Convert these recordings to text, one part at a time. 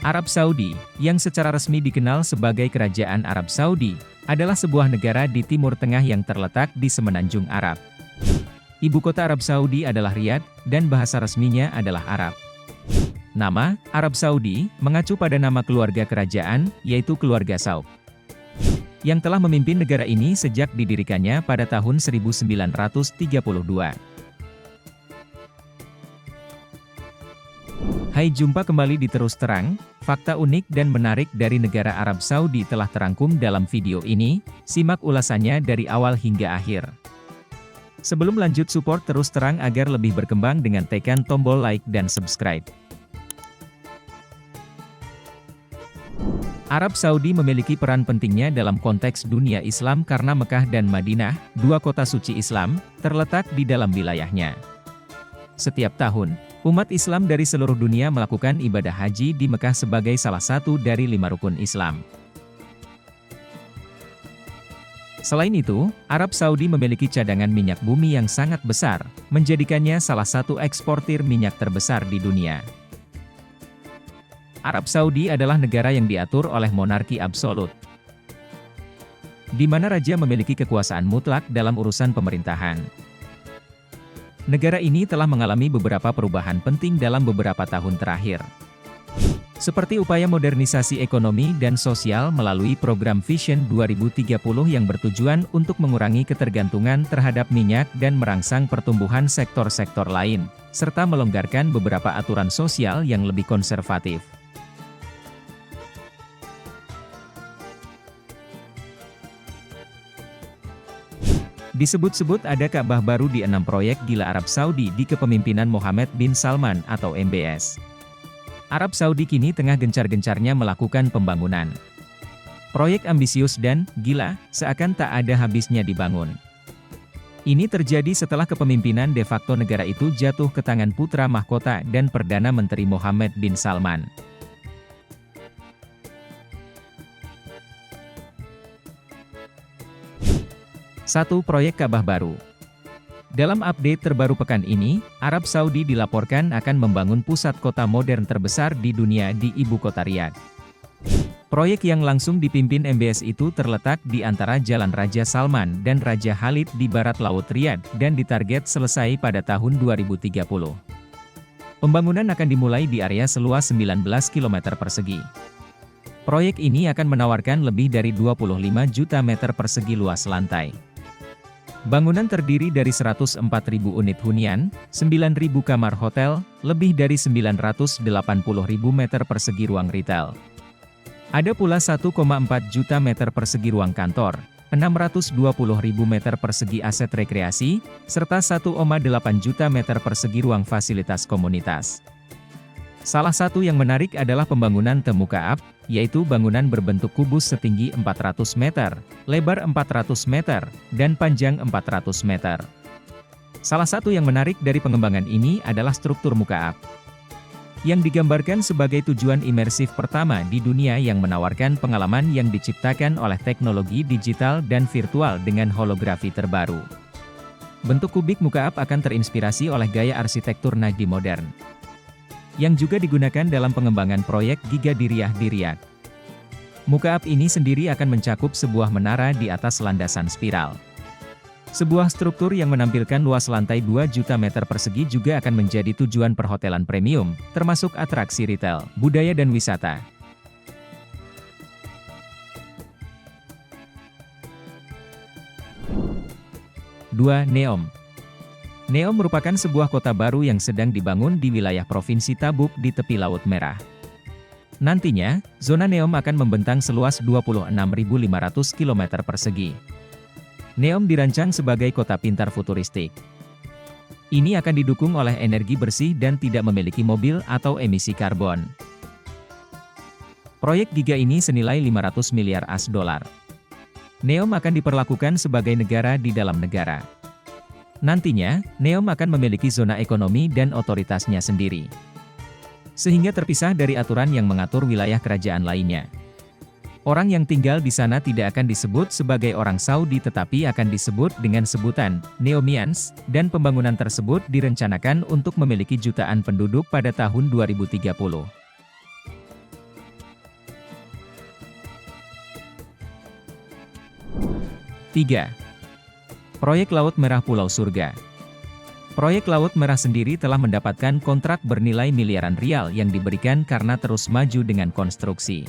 Arab Saudi, yang secara resmi dikenal sebagai Kerajaan Arab Saudi, adalah sebuah negara di Timur Tengah yang terletak di Semenanjung Arab. Ibu kota Arab Saudi adalah Riyadh, dan bahasa resminya adalah Arab. Nama, Arab Saudi, mengacu pada nama keluarga kerajaan, yaitu keluarga Saud, yang telah memimpin negara ini sejak didirikannya pada tahun 1932. Hai, jumpa kembali di Terus Terang. Fakta unik dan menarik dari negara Arab Saudi telah terangkum dalam video ini. Simak ulasannya dari awal hingga akhir. Sebelum lanjut, support Terus Terang agar lebih berkembang dengan tekan tombol like dan subscribe. Arab Saudi memiliki peran pentingnya dalam konteks dunia Islam karena Mekah dan Madinah, dua kota suci Islam, terletak di dalam wilayahnya. Setiap tahun, umat Islam dari seluruh dunia melakukan ibadah haji di Mekah sebagai salah satu dari 5 rukun Islam. Selain itu, Arab Saudi memiliki cadangan minyak bumi yang sangat besar, menjadikannya salah satu eksportir minyak terbesar di dunia. Arab Saudi adalah negara yang diatur oleh monarki absolut, di mana raja memiliki kekuasaan mutlak dalam urusan pemerintahan. Negara ini telah mengalami beberapa perubahan penting dalam beberapa tahun terakhir, seperti upaya modernisasi ekonomi dan sosial melalui program Vision 2030 yang bertujuan untuk mengurangi ketergantungan terhadap minyak dan merangsang pertumbuhan sektor-sektor lain, serta melonggarkan beberapa aturan sosial yang lebih konservatif. Disebut-sebut ada Ka'bah baru di 6 proyek gila Arab Saudi di kepemimpinan Mohammed bin Salman atau MBS. Arab Saudi kini tengah gencar-gencarnya melakukan pembangunan. Proyek ambisius dan gila, seakan tak ada habisnya dibangun. Ini terjadi setelah kepemimpinan de facto negara itu jatuh ke tangan putra mahkota dan Perdana Menteri Mohammed bin Salman. Satu proyek Ka'bah baru. Dalam update terbaru pekan ini, Arab Saudi dilaporkan akan membangun pusat kota modern terbesar di dunia di ibu kota Riyadh. Proyek yang langsung dipimpin MBS itu terletak di antara Jalan Raja Salman dan Raja Khalid di barat laut Riyadh dan ditarget selesai pada tahun 2030. Pembangunan akan dimulai di area seluas 19 km persegi. Proyek ini akan menawarkan lebih dari 25 juta meter persegi luas lantai. Bangunan terdiri dari 104.000 unit hunian, 9.000 kamar hotel, lebih dari 980.000 meter persegi ruang retail. Ada pula 1,4 juta meter persegi ruang kantor, 620.000 meter persegi aset rekreasi, serta 1,8 juta meter persegi ruang fasilitas komunitas. Salah satu yang menarik adalah pembangunan Temu Ka'ab, yaitu bangunan berbentuk kubus setinggi 400 meter, lebar 400 meter, dan panjang 400 meter. Salah satu yang menarik dari pengembangan ini adalah struktur Muka'ab, yang digambarkan sebagai tujuan imersif pertama di dunia yang menawarkan pengalaman yang diciptakan oleh teknologi digital dan virtual dengan holografi terbaru. Bentuk kubik Muka'ab akan terinspirasi oleh gaya arsitektur Naqdi modern, yang juga digunakan dalam pengembangan proyek Giga Diriyah di Riyadh. Muka'ab ini sendiri akan mencakup sebuah menara di atas landasan spiral. Sebuah struktur yang menampilkan luas lantai 2 juta meter persegi juga akan menjadi tujuan perhotelan premium, termasuk atraksi retail, budaya dan wisata. Dua, Neom. Neom merupakan sebuah kota baru yang sedang dibangun di wilayah Provinsi Tabuk di tepi Laut Merah. Nantinya, zona Neom akan membentang seluas 26.500 km persegi. Neom dirancang sebagai kota pintar futuristik. Ini akan didukung oleh energi bersih dan tidak memiliki mobil atau emisi karbon. Proyek Giga ini senilai 500 miliar AS dolar. Neom akan diperlakukan sebagai negara di dalam negara. Nantinya, Neom akan memiliki zona ekonomi dan otoritasnya sendiri, sehingga terpisah dari aturan yang mengatur wilayah kerajaan lainnya. Orang yang tinggal di sana tidak akan disebut sebagai orang Saudi tetapi akan disebut dengan sebutan Neomians, dan pembangunan tersebut direncanakan untuk memiliki jutaan penduduk pada tahun 2030. 3. Proyek Laut Merah Pulau Surga. Proyek Laut Merah sendiri telah mendapatkan kontrak bernilai miliaran rial yang diberikan karena terus maju dengan konstruksi.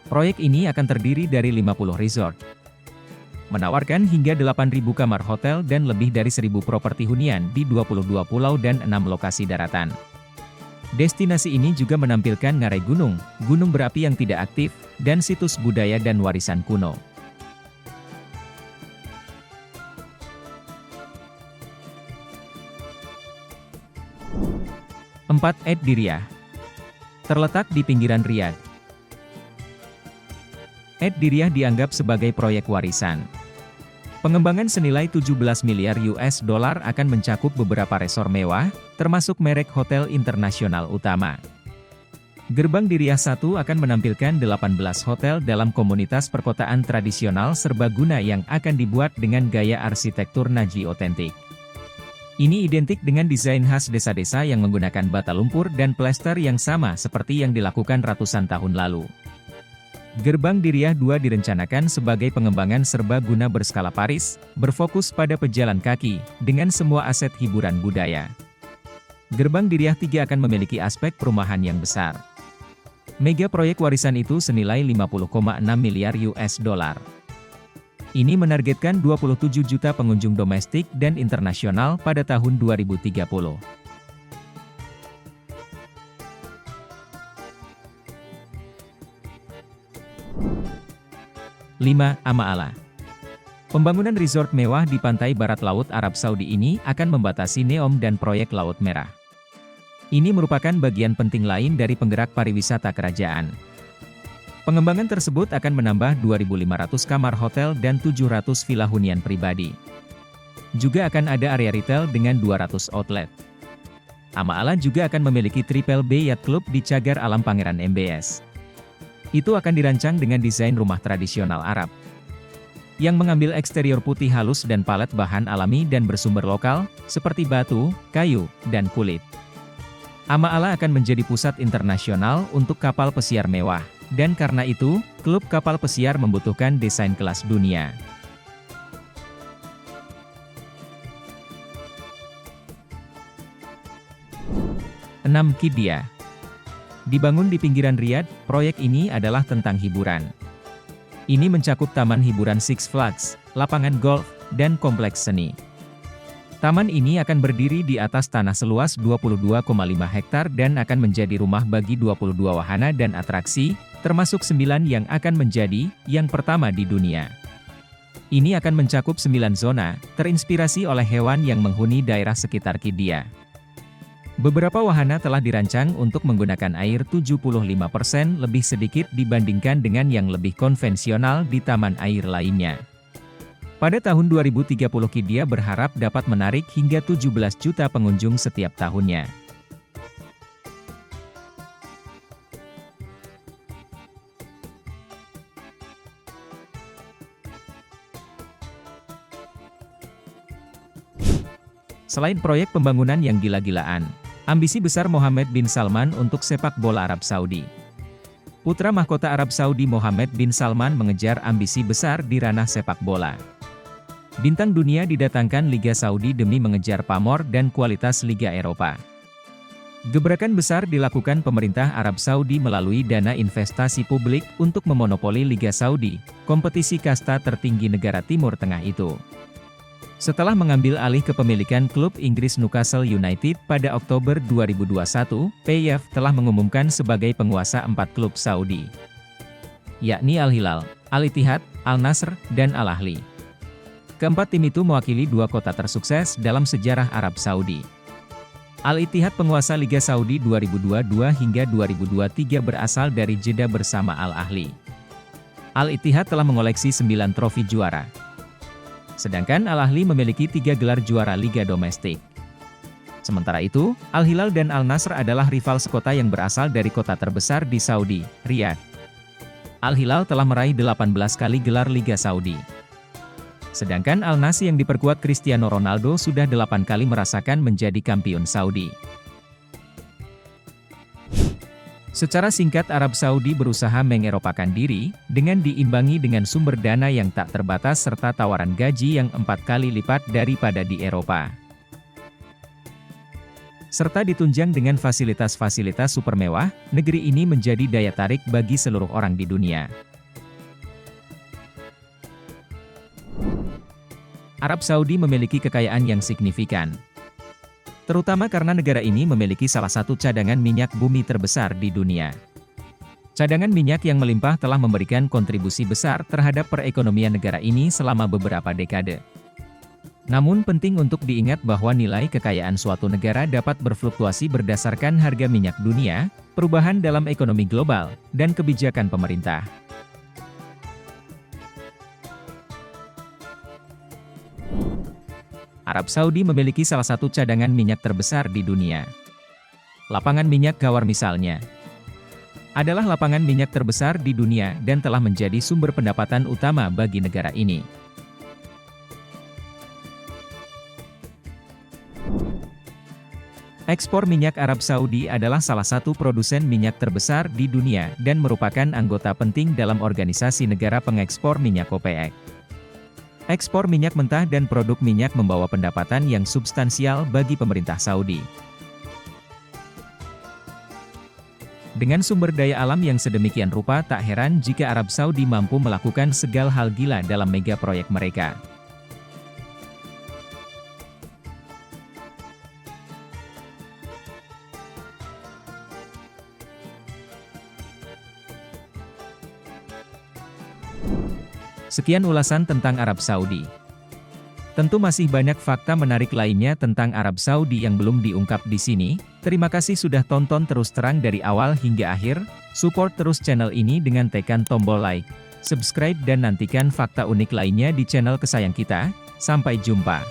Proyek ini akan terdiri dari 50 resort, menawarkan hingga 8.000 kamar hotel dan lebih dari 1.000 properti hunian di 22 pulau dan 6 lokasi daratan. Destinasi ini juga menampilkan ngarai gunung, gunung berapi yang tidak aktif, dan situs budaya dan warisan kuno. 4. Ed Diriyah. Terletak di pinggiran Riyadh, Ed Diriyah dianggap sebagai proyek warisan. Pengembangan senilai 17 miliar US dollar akan mencakup beberapa resor mewah, termasuk merek hotel internasional utama. Gerbang Diriyah 1 akan menampilkan 18 hotel dalam komunitas perkotaan tradisional serbaguna yang akan dibuat dengan gaya arsitektur Najdi otentik. Ini identik dengan desain khas desa-desa yang menggunakan bata lumpur dan plester yang sama seperti yang dilakukan ratusan tahun lalu. Gerbang Diriyah 2 direncanakan sebagai pengembangan serbaguna berskala Paris, berfokus pada pejalan kaki, dengan semua aset hiburan budaya. Gerbang Diriyah 3 akan memiliki aspek perumahan yang besar. Mega proyek warisan itu senilai 50,6 miliar US dollar. Ini menargetkan 27 juta pengunjung domestik dan internasional pada tahun 2030. 5. Ama-Ala. Pembangunan resort mewah di pantai barat laut Arab Saudi ini akan membatasi NEOM dan proyek Laut Merah. Ini merupakan bagian penting lain dari penggerak pariwisata kerajaan. Pengembangan tersebut akan menambah 2.500 kamar hotel dan 700 villa hunian pribadi. Juga akan ada area retail dengan 200 outlet. Ama-Ala juga akan memiliki Triple B Yacht Club di Cagar Alam Pangeran MBS. Itu akan dirancang dengan desain rumah tradisional Arab, yang mengambil eksterior putih halus dan palet bahan alami dan bersumber lokal, seperti batu, kayu, dan kulit. Ama-Ala akan menjadi pusat internasional untuk kapal pesiar mewah. Dan karena itu, klub kapal pesiar membutuhkan desain kelas dunia. Enam. Qiddiya. Dibangun di pinggiran Riyadh, proyek ini adalah tentang hiburan. Ini mencakup taman hiburan Six Flags, lapangan golf, dan kompleks seni. Taman ini akan berdiri di atas tanah seluas 22,5 hektar dan akan menjadi rumah bagi 22 wahana dan atraksi, termasuk 9 yang akan menjadi yang pertama di dunia. Ini akan mencakup 9 zona, terinspirasi oleh hewan yang menghuni daerah sekitar Qiddiya. Beberapa wahana telah dirancang untuk menggunakan air 75% lebih sedikit dibandingkan dengan yang lebih konvensional di taman air lainnya. Pada tahun 2030 Qiddiya berharap dapat menarik hingga 17 juta pengunjung setiap tahunnya. Selain proyek pembangunan yang gila-gilaan, ambisi besar Mohammed bin Salman untuk sepak bola Arab Saudi. Putra mahkota Arab Saudi Mohammed bin Salman mengejar ambisi besar di ranah sepak bola. Bintang dunia didatangkan Liga Saudi demi mengejar pamor dan kualitas Liga Eropa. Gebrakan besar dilakukan pemerintah Arab Saudi melalui dana investasi publik untuk memonopoli Liga Saudi, kompetisi kasta tertinggi negara Timur Tengah itu. Setelah mengambil alih kepemilikan klub Inggris Newcastle United pada Oktober 2021, PIF telah mengumumkan sebagai penguasa 4 klub Saudi, yakni Al-Hilal, Al-Ittihad, Al-Nasr, dan Al-Ahli. Keempat tim itu mewakili 2 kota tersukses dalam sejarah Arab Saudi. Al-Ittihad penguasa Liga Saudi 2022 hingga 2023 berasal dari Jeddah bersama Al-Ahli. Al-Ittihad telah mengoleksi 9 trofi juara. Sedangkan Al-Ahli memiliki 3 gelar juara Liga domestik. Sementara itu, Al-Hilal dan Al-Nasr adalah rival sekota yang berasal dari kota terbesar di Saudi, Riyadh. Al-Hilal telah meraih 18 kali gelar Liga Saudi. Sedangkan Al-Nasr yang diperkuat Cristiano Ronaldo sudah 8 kali merasakan menjadi kampiun Saudi. 10. Secara singkat, Arab Saudi berusaha mengeropakan diri, dengan diimbangi dengan sumber dana yang tak terbatas serta tawaran gaji yang 4 kali lipat daripada di Eropa. Serta ditunjang dengan fasilitas-fasilitas super mewah, negeri ini menjadi daya tarik bagi seluruh orang di dunia. Arab Saudi memiliki kekayaan yang signifikan, terutama karena negara ini memiliki salah satu cadangan minyak bumi terbesar di dunia. Cadangan minyak yang melimpah telah memberikan kontribusi besar terhadap perekonomian negara ini selama beberapa dekade. Namun penting untuk diingat bahwa nilai kekayaan suatu negara dapat berfluktuasi berdasarkan harga minyak dunia, perubahan dalam ekonomi global, dan kebijakan pemerintah. Arab Saudi memiliki salah satu cadangan minyak terbesar di dunia. Lapangan minyak Ghawar misalnya, adalah lapangan minyak terbesar di dunia dan telah menjadi sumber pendapatan utama bagi negara ini. Ekspor minyak Arab Saudi adalah salah satu produsen minyak terbesar di dunia dan merupakan anggota penting dalam organisasi negara pengekspor minyak OPEC. Ekspor minyak mentah dan produk minyak membawa pendapatan yang substansial bagi pemerintah Saudi. Dengan sumber daya alam yang sedemikian rupa, tak heran jika Arab Saudi mampu melakukan segala hal gila dalam mega proyek mereka. Sekian ulasan tentang Arab Saudi. Tentu masih banyak fakta menarik lainnya tentang Arab Saudi yang belum diungkap di sini. Terima kasih sudah tonton terus terang dari awal hingga akhir. Support terus channel ini dengan tekan tombol like, subscribe dan nantikan fakta unik lainnya di channel kesayang kita. Sampai jumpa.